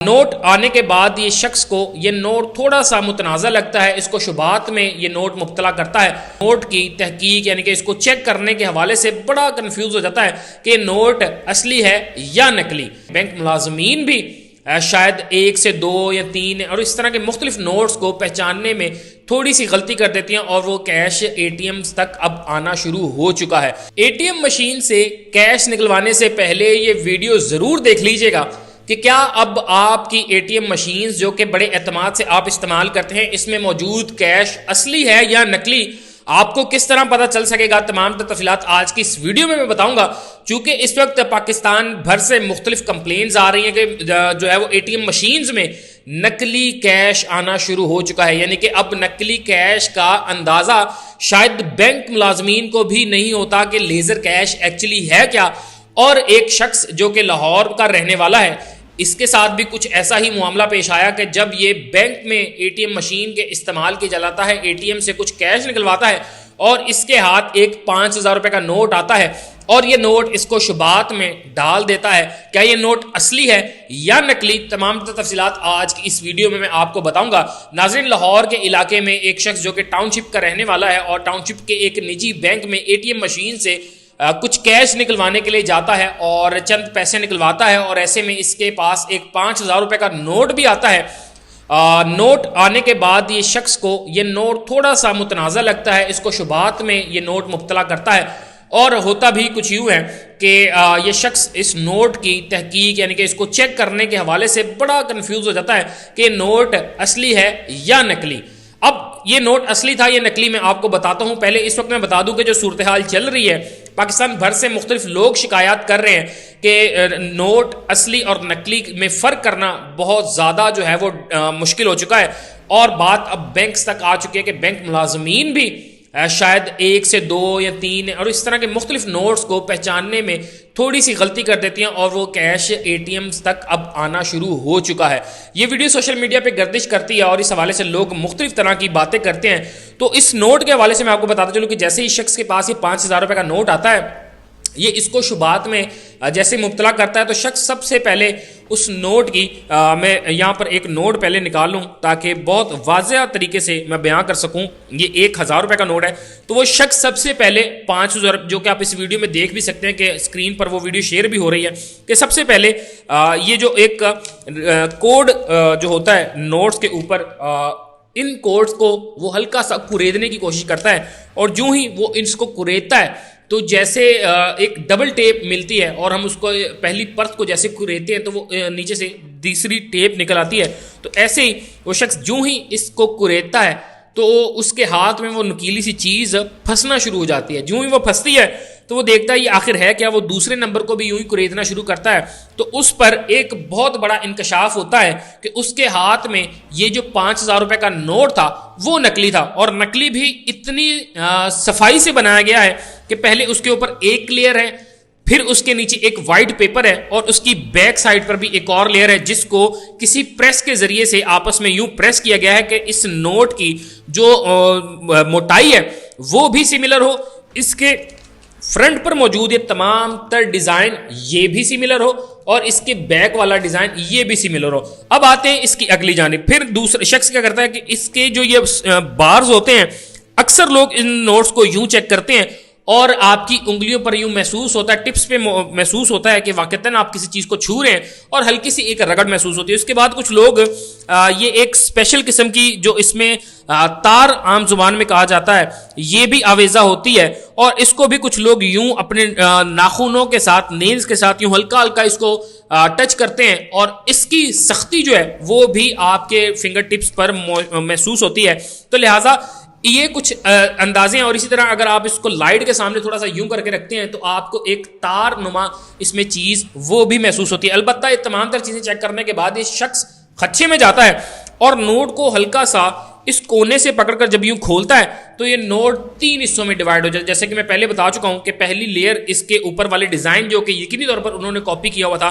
Note آنے کے بعد یہ شخص کو یہ نوٹ تھوڑا سا متنازع لگتا ہے، اس کو شبہات میں یہ نوٹ مبتلا کرتا ہے۔ نوٹ کی تحقیق یعنی کہ اس کو چیک کرنے کے حوالے سے بڑا کنفیوز ہو جاتا ہے کہ نوٹ اصلی ہے یا نقلی۔ بینک ملازمین بھی شاید 1 سے 2 یا 3 اور اس طرح کے مختلف نوٹس کو پہچاننے میں تھوڑی سی غلطی کر دیتی ہیں اور وہ کیش اے ٹی ایمز تک اب آنا شروع ہو چکا ہے۔ اے ٹی ایم مشین سے کیش نکلوانے سے پہلے یہ ویڈیو ضرور دیکھ لیجئے گا کہ کیا اب آپ کی اے ٹی ایم مشینز جو کہ بڑے اعتماد سے آپ استعمال کرتے ہیں، اس میں موجود کیش اصلی ہے یا نقلی۔ آپ کو کس طرح پتہ چل سکے گا، تمام تفصیلات آج کی اس ویڈیو میں بتاؤں گا، چونکہ اس وقت پاکستان بھر سے مختلف کمپلینز آ رہی ہیں کہ جو ہے وہ اے ٹی ایم مشینز میں نقلی کیش آنا شروع ہو چکا ہے، یعنی کہ اب نقلی کیش کا اندازہ شاید بینک ملازمین کو بھی نہیں ہوتا کہ لیزر کیش ایکچولی ہے کیا۔ اور ایک شخص جو کہ لاہور کا رہنے والا ہے، اس کے ساتھ بھی کچھ ایسا ہی معاملہ پیش آیا کہ جب یہ بینک میں اے ٹی ایم مشین کے استعمال کیا جاتا ہے، اے ٹی ایم سے کچھ کیش نکلواتا ہے اور اس کے ہاتھ ایک 5000 روپے کا نوٹ آتا ہے اور یہ نوٹ اس کو شبہات میں ڈال دیتا ہے۔ کیا یہ نوٹ اصلی ہے یا نقلی؟ تمام تفصیلات آج کی اس ویڈیو میں آپ کو بتاؤں گا۔ ناظرین، لاہور کے علاقے میں ایک شخص جو کہ ٹاؤن شپ کا رہنے والا ہے اور ٹاؤن شپ کے ایک نجی بینک میں اے ٹی ایم مشین سے کچھ کیش نکلوانے کے لیے جاتا ہے اور چند پیسے نکلواتا ہے اور ایسے میں اس کے پاس ایک 5000 روپے کا نوٹ بھی آتا ہے۔ نوٹ آنے کے بعد یہ شخص کو یہ نوٹ تھوڑا سا متنازع لگتا ہے، اس کو شبہات میں یہ نوٹ مبتلا کرتا ہے اور ہوتا بھی کچھ یوں ہے کہ یہ شخص اس نوٹ کی تحقیق یعنی کہ اس کو چیک کرنے کے حوالے سے بڑا کنفیوز ہو جاتا ہے کہ نوٹ اصلی ہے یا نقلی۔ اب یہ نوٹ اصلی تھا یا نقلی میں آپ کو بتاتا ہوں۔ پہلے اس وقت میں بتا دوں کہ جو صورتحال چل رہی ہے، پاکستان بھر سے مختلف لوگ شکایات کر رہے ہیں کہ نوٹ اصلی اور نقلی میں فرق کرنا بہت زیادہ جو ہے وہ مشکل ہو چکا ہے اور بات اب بینکس تک آ چکی ہے کہ بینک ملازمین بھی شاید 1 سے 2 یا 3 اور اس طرح کے مختلف نوٹس کو پہچاننے میں تھوڑی سی غلطی کر دیتی ہیں اور وہ کیش اے ٹی ایمز تک اب آنا شروع ہو چکا ہے۔ یہ ویڈیو سوشل میڈیا پہ گردش کرتی ہے اور اس حوالے سے لوگ مختلف طرح کی باتیں کرتے ہیں۔ تو اس نوٹ کے حوالے سے میں آپ کو بتاتا چلوں کہ جیسے ہی شخص کے پاس یہ 5000 روپے کا نوٹ آتا ہے، یہ اس کو شبہات میں جیسے مبتلا کرتا ہے تو شخص سب سے پہلے اس نوٹ کی میں یہاں پر ایک نوٹ پہلے نکال لوں تاکہ بہت واضح طریقے سے میں بیان کر سکوں۔ یہ 1000 روپے کا نوٹ ہے تو وہ شخص سب سے پہلے 5000، جو کہ آپ اس ویڈیو میں دیکھ بھی سکتے ہیں کہ اسکرین پر وہ ویڈیو شیئر بھی ہو رہی ہے، کہ سب سے پہلے یہ جو ایک کوڈ جو ہوتا ہے نوٹس کے اوپر، ان کوڈز کو وہ ہلکا سا کریدنے کی کوشش کرتا ہے اور جو ہی وہ اس کو کریدتا ہے تو جیسے ایک ڈبل ٹیپ ملتی ہے اور ہم اس کو پہلی پرت کو جیسے کریدتے ہیں تو وہ نیچے سے تیسری ٹیپ نکل آتی ہے، تو ایسے ہی وہ شخص جو ہی اس کو کریدتا ہے تو اس کے ہاتھ میں وہ نکیلی سی چیز پھنسنا شروع ہو جاتی ہے۔ جو ہی وہ پھنستی ہے تو وہ دیکھتا ہے یہ آخر ہے کیا، وہ دوسرے نمبر کو بھی یوں ہی کریدنا شروع کرتا ہے تو اس پر ایک بہت بڑا انکشاف ہوتا ہے کہ اس کے ہاتھ میں یہ جو 5000 روپے کا نوٹ تھا وہ نکلی تھا، اور نکلی بھی اتنی صفائی سے بنایا گیا ہے کہ پہلے اس کے اوپر ایک لیئر ہے، پھر اس کے نیچے ایک وائٹ پیپر ہے اور اس کی بیک سائڈ پر بھی ایک اور لیئر ہے جس کو کسی پریس کے ذریعے سے آپس میں یوں پریس کیا گیا ہے کہ اس نوٹ کی جو موٹائی ہے وہ بھی سملر ہو، اس کے فرنٹ پر موجود یہ تمام تر ڈیزائن یہ بھی سملر ہو اور اس کے بیک والا ڈیزائن یہ بھی سملر ہو۔ اب آتے ہیں اس کی اگلی جانب۔ پھر دوسرا شخص کیا کرتا ہے کہ اس کے جو یہ بارز ہوتے ہیں، اکثر لوگ ان نوٹس کو یوں چیک کرتے ہیں اور آپ کی انگلیوں پر یوں محسوس ہوتا ہے، ٹپس پہ محسوس ہوتا ہے کہ واقعتاً آپ کسی چیز کو چھو رہے ہیں اور ہلکی سی ایک رگڑ محسوس ہوتی ہے۔ اس کے بعد کچھ لوگ یہ ایک اسپیشل قسم کی جو اس میں تار عام زبان میں کہا جاتا ہے یہ بھی آویزہ ہوتی ہے اور اس کو بھی کچھ لوگ یوں اپنے ناخنوں کے ساتھ، نیلز کے ساتھ یوں ہلکا ہلکا اس کو ٹچ کرتے ہیں اور اس کی سختی جو ہے وہ بھی آپ کے فنگر ٹپس پر محسوس ہوتی ہے۔ تو لہٰذا یہ کچھ اندازے ہیں، اور اسی طرح اگر آپ اس کو لائٹ کے سامنے تھوڑا سا یوں کر کے رکھتے ہیں تو آپ کو ایک تار نما اس میں چیز وہ بھی محسوس ہوتی ہے۔ البتہ یہ تمام تر چیزیں چیک کرنے کے بعد یہ شخص خدشے میں جاتا ہے اور نوٹ کو ہلکا سا اس کونے سے پکڑ کر جب یوں کھولتا ہے تو یہ نوٹ 3 حصوں میں ڈیوائڈ ہو جاتا ہے۔ جیسے کہ میں پہلے بتا چکا ہوں کہ پہلی لیئر اس کے اوپر والے ڈیزائن جو کہ یقینی طور پر انہوں نے کاپی کیا ہوا تھا،